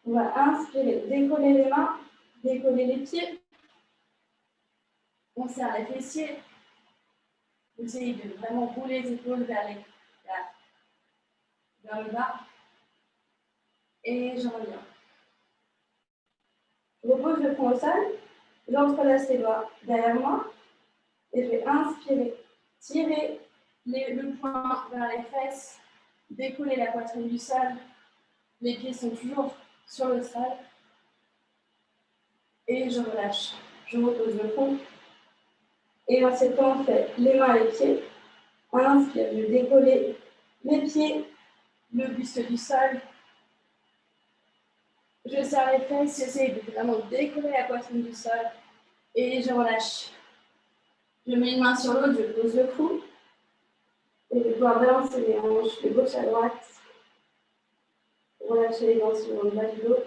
On va inspirer, décoller les mains, décoller les pieds. On serre les fessiers. Essayez de vraiment rouler les épaules vers le bas. Et je reviens. Je repose le front au sol. J'entrelace les doigts derrière moi. Et je vais inspirer. Tirer le poing vers les fesses. Décoller la poitrine du sol. Les pieds sont toujours sur le sol. Et je relâche. Je repose le front. Et en cette fois, on fait les mains et les pieds. On inspire, je vais décoller les pieds, le buste du sol. Je serre les fesses, j'essaie de vraiment décoller la poitrine du sol. Et je relâche. Je mets une main sur l'autre, je pose le cou. Et je vais pouvoir balancer les hanches de gauche à droite. Relâcher les dents sur le bas du dos.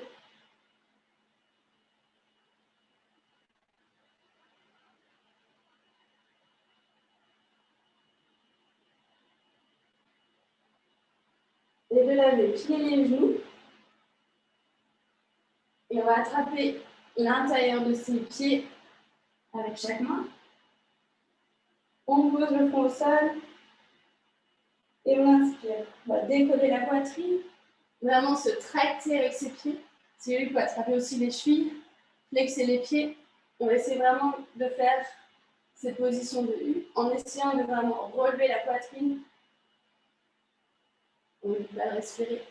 Les deux là, je vais plier les genoux. Et on va attraper l'intérieur de ses pieds avec chaque main. On pose le front au sol. Et on inspire. On va décoller la poitrine. Vraiment se tracter avec ses pieds. Si vous pouvez attraper aussi les chevilles. Flexer les pieds. On va essayer vraiment de faire cette position de U en essayant de vraiment relever la poitrine. On va respirer.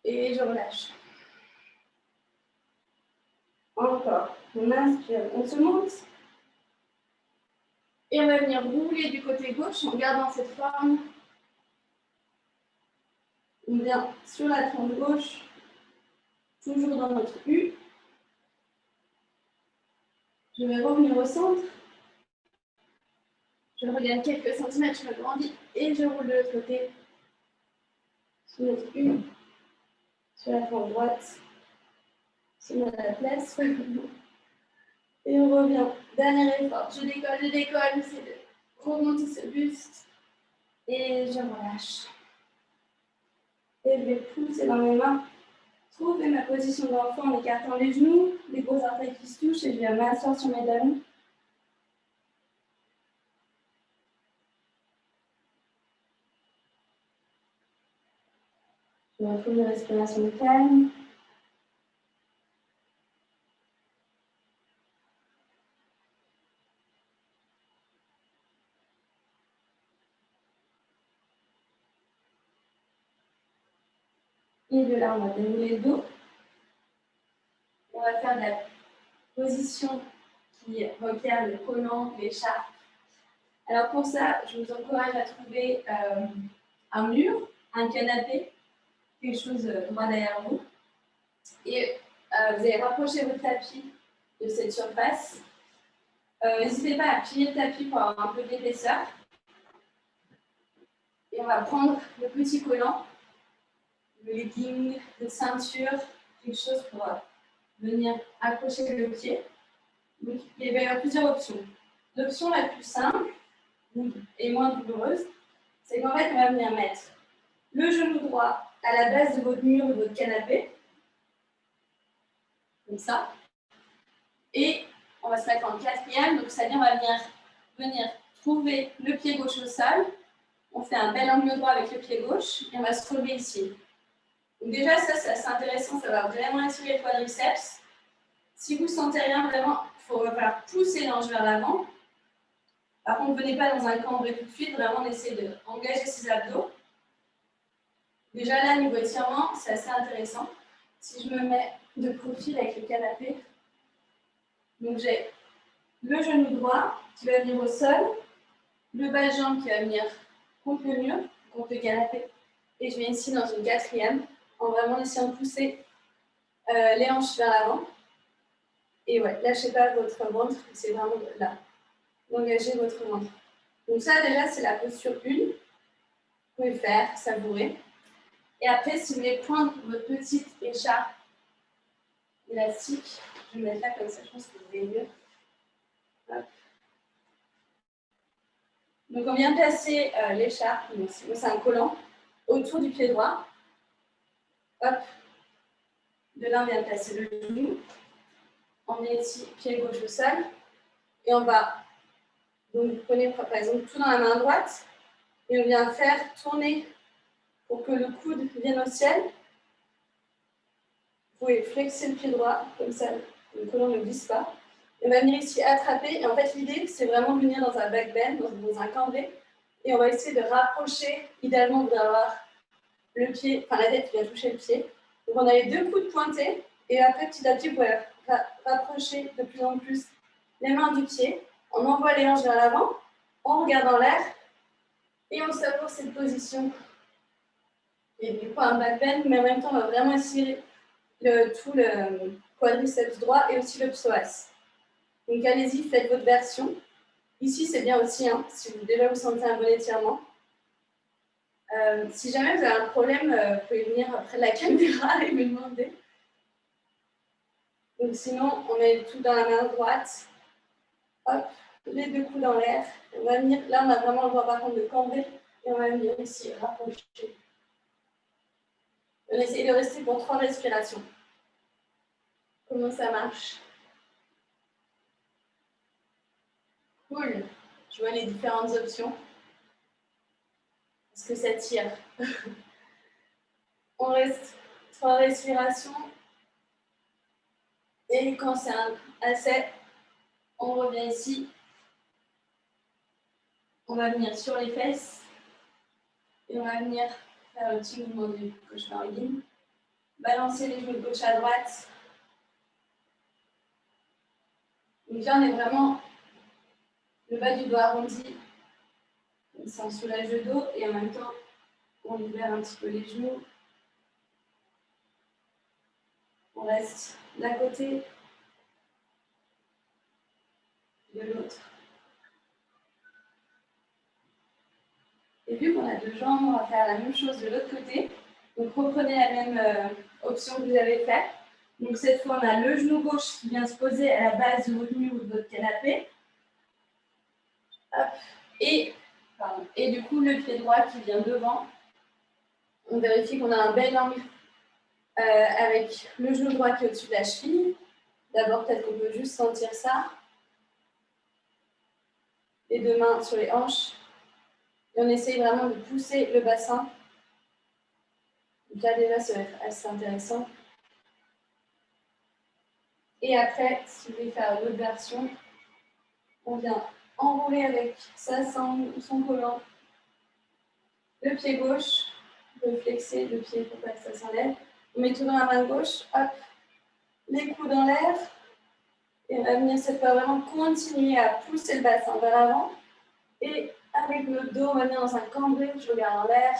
Et je relâche. Encore. On inspire. On se monte. Et on va venir rouler du côté gauche en gardant cette forme. On vient sur la trempe gauche, toujours dans notre U. Je vais revenir au centre. Je regagne quelques centimètres, je m'agrandis et je roule de l'autre côté. Sur notre U, sur la trempe droite, sur la place. Et on revient. Dernier effort. Je décolle, j'essaie de remonter ce buste. Et je relâche. Et je vais pousser dans mes mains. Trouver ma position d'enfant en écartant les genoux, les gros orteils qui se touchent et je viens m'asseoir sur mes talons. Je retrouve une respiration calme. Et de là, on va dérouler le dos. On va faire de la position qui requiert le collant, l'écharpe. Alors pour ça, je vous encourage à trouver un mur, un canapé, quelque chose droit derrière vous. Et vous allez rapprocher votre tapis de cette surface. N'hésitez pas à plier le tapis pour avoir un peu d'épaisseur. Et on va prendre le petit collant, le legging, de ceinture, quelque chose pour venir accrocher le pied. Donc, il va y avoir plusieurs options. L'option la plus simple et moins douloureuse, c'est qu'en fait, on va venir mettre le genou droit à la base de votre mur, de votre canapé, comme ça. Et on va se mettre en quatrième, donc ça veut dire on va venir trouver le pied gauche au sol. On fait un bel angle droit avec le pied gauche et on va se relever ici. Donc déjà, ça c'est assez intéressant, ça va vraiment étirer le quadriceps. Si vous ne sentez rien, vraiment, il va falloir pousser l'ange vers l'avant. Par contre, ne venez pas dans un cambré tout de suite, vraiment on essaie d'engager ses abdos. Déjà là, niveau étirement, c'est assez intéressant. Si je me mets de profil avec le canapé, donc j'ai le genou droit qui va venir au sol, le bas de jambe qui va venir contre le mur, contre le canapé, et je viens ici dans une quatrième, en vraiment essayant de pousser les hanches vers l'avant. Et ouais, lâchez pas votre ventre, c'est vraiment là, d'engager votre ventre. Donc ça déjà, c'est la posture 1. Vous pouvez faire, savourer. Et après, si vous voulez prendre votre petite écharpe élastique, je vais mettre là comme ça, je pense que vous allez mieux. Hop. Donc on vient placer l'écharpe, c'est un collant, autour du pied droit. Hop. De là, on vient placer le genou. On met ici, pied gauche au sol. Et on va, donc vous prenez par exemple tout dans la main droite. Et on vient faire tourner pour que le coude vienne au ciel. Vous pouvez flexer le pied droit, comme ça le colon ne glisse pas. Et on va venir ici attraper. Et en fait, l'idée, c'est vraiment de venir dans un back bend, dans un cambré. Et on va essayer de rapprocher. Idéalement, vous devez avoir le pied, enfin la tête qui vient toucher le pied. Donc on a les deux coudes pointés. Et après, petit à petit, vous pouvez rapprocher de plus en plus les mains du pied. On envoie les hanches vers l'avant. On regarde en l'air. Et on savoure cette position. Et du coup, un back bend, mais en même temps, on va vraiment essayer tout le quadriceps droit et aussi le psoas. Donc allez-y, faites votre version. Ici, c'est bien aussi, hein, si vous déjà vous sentez un bon étirement. Si jamais vous avez un problème, vous pouvez venir après la caméra et me demander. Donc sinon, on met tout dans la main droite. Hop, les deux coudes dans l'air. On va venir, là, on a vraiment le droit par contre de cambrer. Et on va venir ici rapprocher. On essaye de rester pour 3 respirations. Comment ça marche? Cool. Je vois les différentes options. Est-ce que ça tire? On reste 3 respirations. Et quand c'est assez, on revient ici. On va venir sur les fesses. Et on va venir faire un petit mouvement du cauchemar ligne. Balancer les genoux de gauche à droite. Donc là, on est vraiment le bas du doigt arrondi. Ça soulage le dos et en même temps, on libère un petit peu les genoux. On reste d'un côté, de l'autre. Et vu qu'on a deux jambes, on va faire la même chose de l'autre côté. Donc reprenez la même option que vous avez faite. Donc cette fois, on a le genou gauche qui vient se poser à la base de votre mur ou de votre canapé. Hop. Et du coup, le pied droit qui vient devant. On vérifie qu'on a un bel angle avec le genou droit qui est au-dessus de la cheville. D'abord, peut-être qu'on peut juste sentir ça. Les deux mains sur les hanches. Et on essaye vraiment de pousser le bassin. Donc là, déjà, ça va être assez intéressant. Et après, si vous voulez faire une autre version, on vient enrouler avec sa sangle ou son collant le pied gauche, on peut flexer le pied pour pas que ça s'enlève. On met tout dans la main gauche, hop, les coudes dans l'air. Et on va venir cette fois vraiment continuer à pousser le bassin vers l'avant. Et avec le dos, on va venir dans un cambré, je regarde en l'air.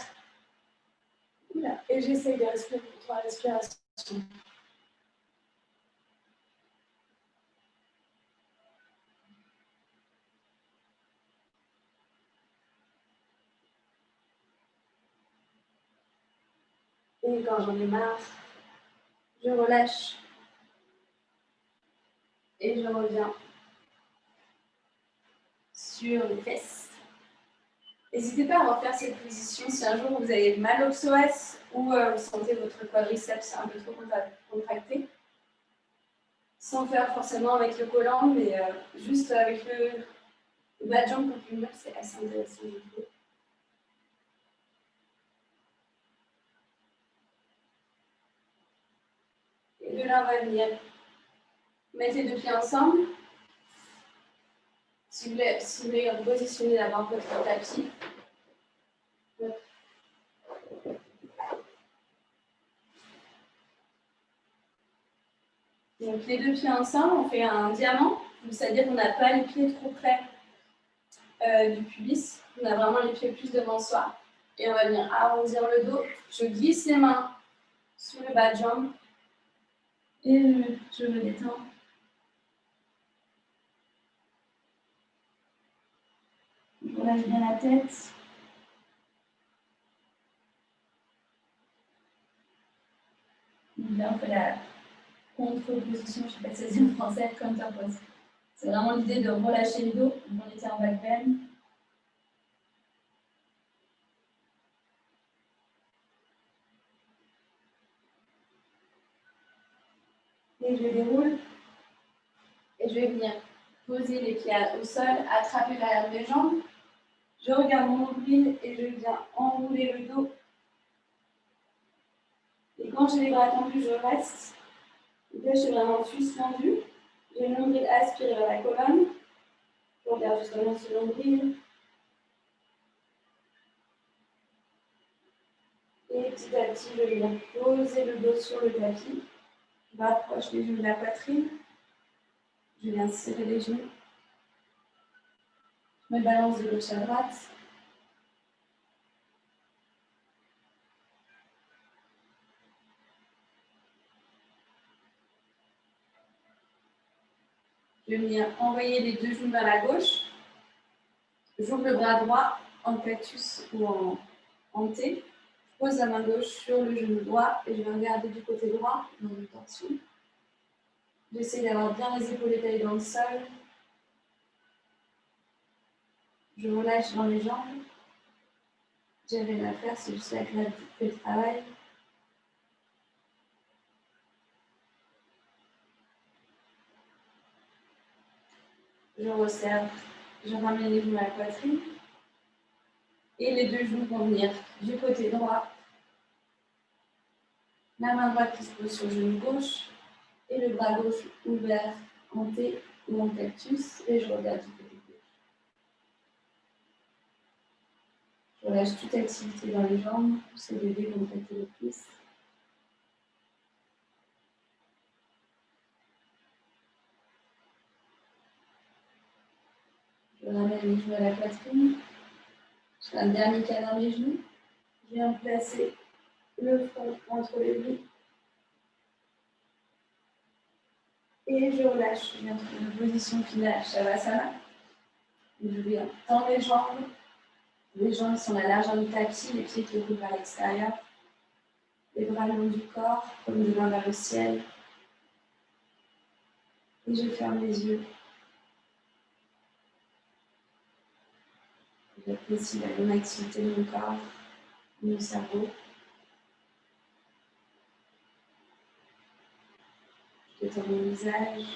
Et j'essaye de respirer pour 3 respirations. Et quand j'en ai marre, je relâche. Et je reviens sur les fesses. N'hésitez pas à refaire cette position si un jour vous avez mal au psoas ou vous sentez votre quadriceps un peu trop contracté. Sans faire forcément avec le collant, mais juste avec le bas de jambe populaire, c'est assez intéressant. Et de là, on va venir mettre les deux pieds ensemble. Si vous voulez repositionner d'abord votre tapis. Donc les deux pieds ensemble, on fait un diamant, c'est-à-dire qu'on n'a pas les pieds trop près du pubis, on a vraiment les pieds plus devant soi. Et on va venir arrondir le dos. Je glisse les mains sous le bas de jambe et je me détends. Je relâche bien la tête. Là, on fait la contre-position, je ne sais pas si c'est en français, counter-pose. C'est vraiment l'idée de relâcher le dos, on était en back bend. Et je déroule. Et je vais venir poser les pieds au sol, attraper l'arrière de mes jambes. Je regarde mon nombril et je viens enrouler le dos. Et quand j'ai les bras tendus, je reste. Donc là, je suis vraiment suspendu. J'ai le nombril aspiré vers la colonne. Je regarde justement ce nombril. Et petit à petit, je viens poser le dos sur le tapis. Je rapproche les genoux de la poitrine. Je viens serrer les genoux. Je me balance de gauche à droite. Je vais venir envoyer les deux genoux vers la gauche. J'ouvre le bras droit en cactus ou en T. Je pose la main gauche sur le genou droit et je vais regarder du côté droit dans une torsion. J'essaie d'avoir bien les épaules étalées dans le sol. Je relâche dans les jambes. J'ai rien à faire, c'est juste la gravité qui fait le travail. Je resserre, je ramène les genoux à la poitrine. Et les deux genoux vont venir du côté droit. La main droite qui se pose sur le genou gauche. Et le bras gauche ouvert en T ou en cactus. Et je regarde du côté gauche. Je relâche toute activité dans les jambes. J'essaie de décontracter les cuisses. Je ramène les genoux à la poitrine. Je fais un dernier câlin des genoux. Je viens placer le front entre les genoux. Et je relâche. Je viens trouver une position finale, Shavasana. Je viens tendre les jambes. Les jambes sont à la largeur du tapis, les pieds qui roulent vers l'extérieur. Les bras le long du corps, comme des mains vers le ciel. Et je ferme les yeux. J'apprécie la bonne activité de mon corps, de mon cerveau. Je détends mon visage.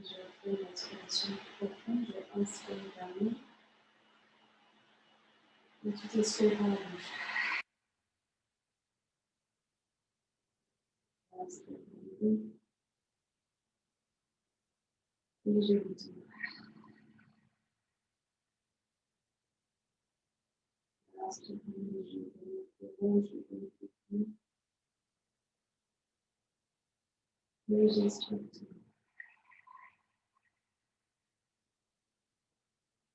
Je fais une inspiration profonde. Je inspire vers nous. Et tout expire par la bouche. Inspire par le nez. Et je bouge. Inspire par le nez. Je bouge. léger structure.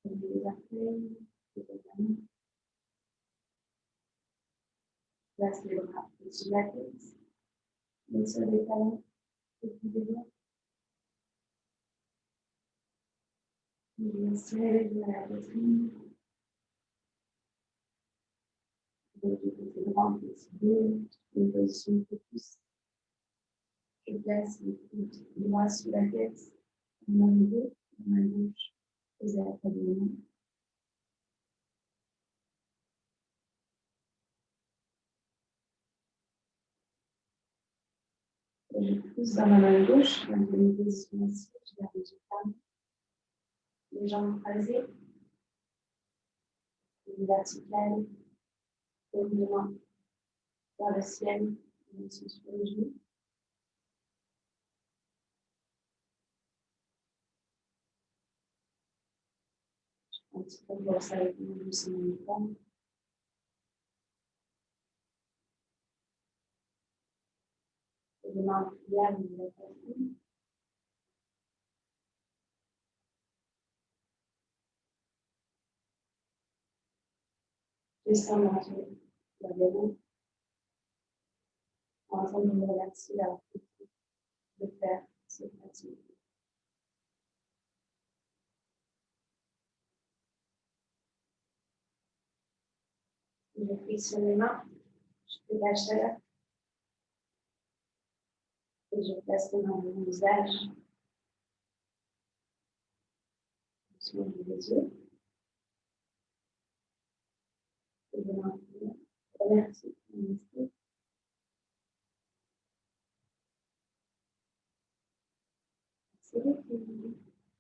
Les orteils, les organes. Place les bras au-dessus de la tête. Et sur les talons, et puis des doigts. Et serrer les doigts à la poitrine. Et du côté droit, petit deux, une position focus. Je place le coude droit sous la tête, la main gauche, la main gauche posée à la de main. Et je pousse dans ma main gauche, dans une position assise, je garde les yeux fermés, les jambes croisées, les verticales, paume de main vers le ciel, les sur les genoux. Un petit peu de ça avec mon doucement de forme. Et les mains pliables de la poitrine. Descends dans la diagonale. En train de me relaxer la de faire cette pratique. Je frictionne les mains, je fais la chaleur et je place les mains dans mon visage, sur les yeux. Et je m'inspire. Merci. Merci. C'est beaucoup.